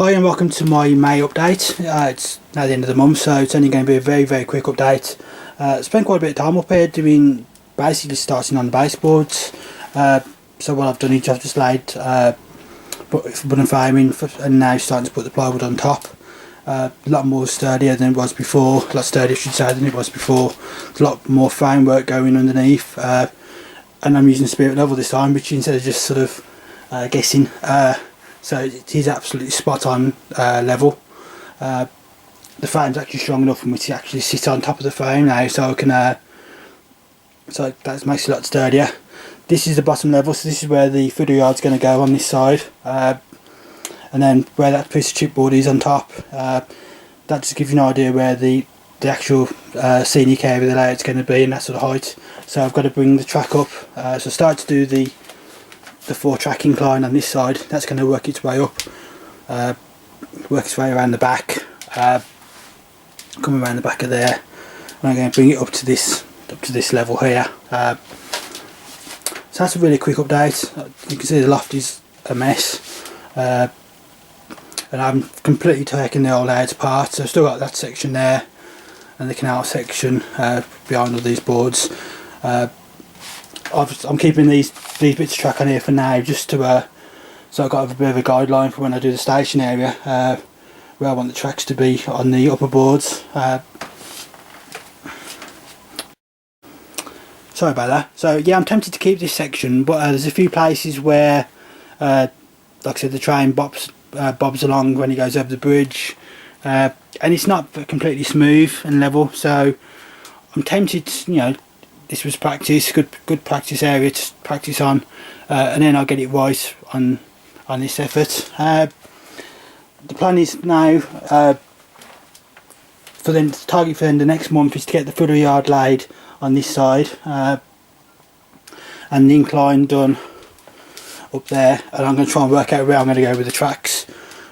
Hi and welcome to my May update. It's now the end of the month, so it's only going to be a very quick update. Spent quite a bit of time up here doing, basically starting on the baseboards. So what I've done is I've just laid wooden framing and now starting to put the plywood on top. A lot more sturdier than it was before, a lot sturdier I should say than it was before. There's a lot more framework going underneath, and I'm using spirit level this time, which instead of just sort of guessing. So it is absolutely spot on level. The frame's actually strong enough for me to actually sit on top of the frame now, so I can so that makes it a lot sturdier. This is the bottom level, so this is where the footer yard's going to go on this side, and then where that piece of chipboard is on top. That just gives you an idea where the actual scenic area of the layout's going to be and that sort of height. So I've got to bring the track up, so start to do the 4-track incline on this side. That's going to work its way up, work its way around the back, come around the back of there, and I'm going to bring it up to this level here. So that's a really quick update. You can see the loft is a mess, and I'm completely taking the old layout apart. So I've still got that section there and the canal section behind all these boards. I'm keeping these bits of track on here for now, just to so I've got a bit of a guideline for when I do the station area, where I want the tracks to be on the upper boards. Sorry about that. So yeah, I'm tempted to keep this section, but there's a few places where, like I said, the train bobs along when it goes over the bridge, and it's not completely smooth and level. So I'm tempted to, you know, this was practice, good practice area to practice on, and then I'll get it right on this effort. The plan is now, for the target for the next month is to get the footer yard laid on this side, and the incline done up there, and I'm going to try and work out where I'm going to go with the tracks.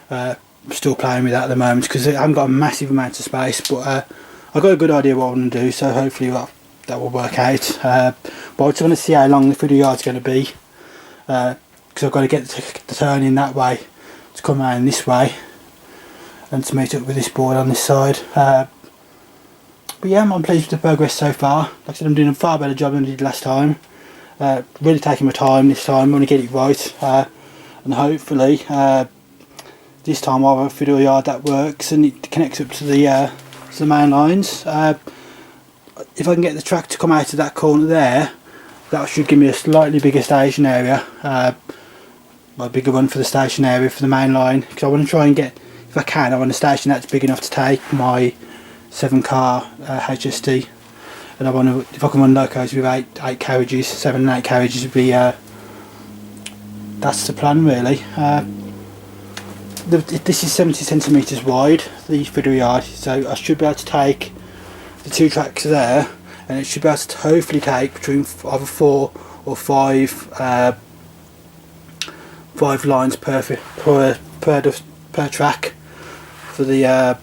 I'm still playing with that at the moment because I haven't got a massive amount of space, but I've got a good idea what I want to do, so hopefully that will work out. But I just want to see how long the footer yard's going to be, because I've got to get the turn in that way to come around this way and to meet up with this board on this side. But yeah, I'm pleased with the progress so far. Like I said, I'm doing a far better job than I did last time. Really taking my time this time. I want to get it right, and hopefully this time I'll have a footer yard that works and it connects up to the main lines. If I can get the track to come out of that corner there, that should give me a slightly bigger station area, a bigger one for the station area for the main line, because I want to try and get, if I can, I want a station that's big enough to take my 7-car HST, and I want to, if I can run locos with 8 carriages, 7 and 8 carriages would be, that's the plan really. This is 70 centimetres wide, the footer yard, so I should be able to take the 2 tracks there, and it should be able to hopefully take between either 4 or 5 lines per track for the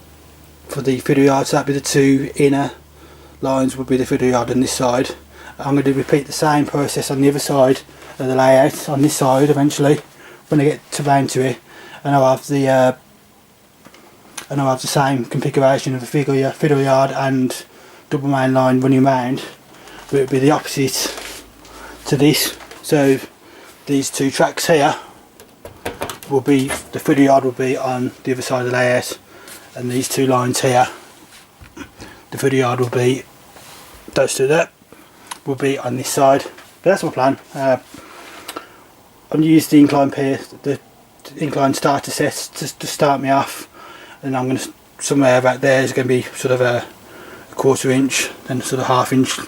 footer yard. So that'd be the 2 inner lines would be the footer yard on this side. I'm going to repeat the same process on the other side of the layout on this side eventually when I get round to it, and I'll have the same configuration of the footer yard and double main line running round, but it would be the opposite to this. So these 2 tracks here will be, the footer yard will be on the other side of the layout, and these 2 lines here, the footer yard will be, those 2 there will be on this side. But that's my plan. I'm going to use the incline pier, the incline starter set to start me off, and I'm going to, somewhere about there is going to be sort of a 1/4 inch, then sort of 1/2 inch,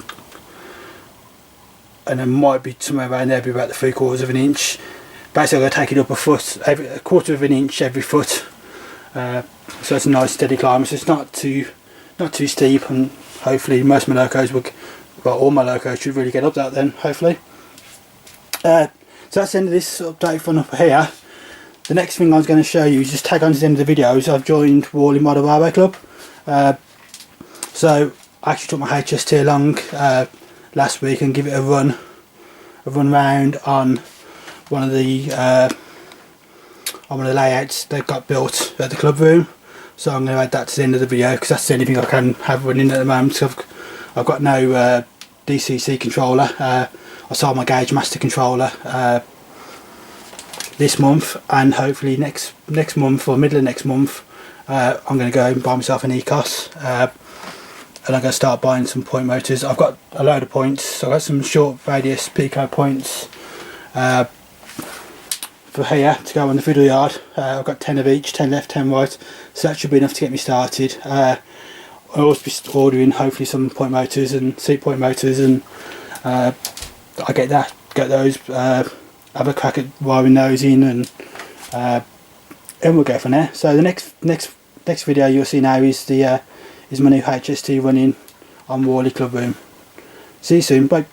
and then might be somewhere around there, be about the 3/4 of an inch. Basically I'm going to take it up a foot, a 1/4 of an inch every foot, so it's a nice steady climb, so it's not too steep, and hopefully most of my locos will, well, all my locos should really get up that then, hopefully. So that's the end of this update from up here. The next thing I was going to show you is just tag on to the end of the videos. I've joined Wally Model Railway Club. So I actually took my HST along last week and give it a run round on one of the on one of the layouts they've got built at the club room. So I'm going to add that to the end of the video because that's the only thing I can have running at the moment. So I've got no DCC controller. I sold my Gauge Master controller this month, and hopefully next month or middle of next month I'm going to go and buy myself an ECOS, and I'm going to start buying some point motors. I've got a load of points, so I've got some short radius Pico points for here to go on the fiddle yard. I've got 10 of each, 10 left, 10 right, so that should be enough to get me started. I'll also be ordering hopefully some point motors and seat point motors, and I get those, have a crack at wiring those in, and we'll go from there. So the next video you'll see now is my new HST running on Worley Club Room. See you soon, bye.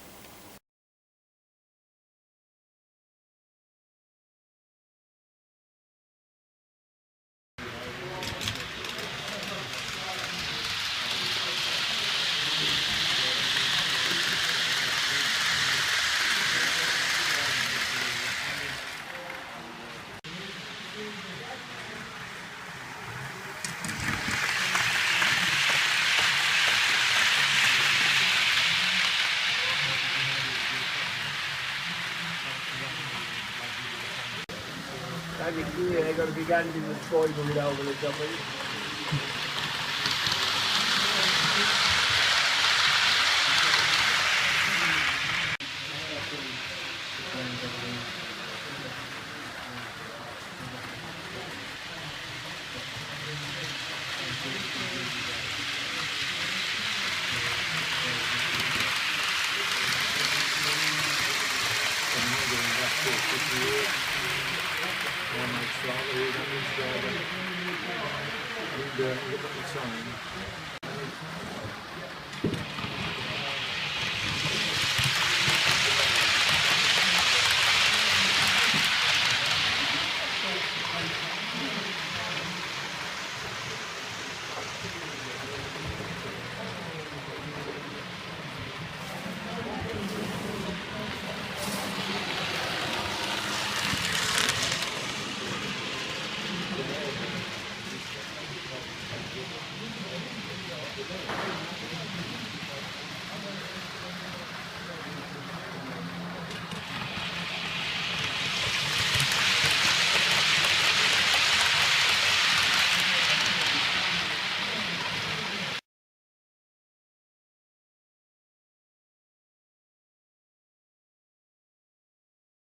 They've got a big hand in the spoil with over the top of it.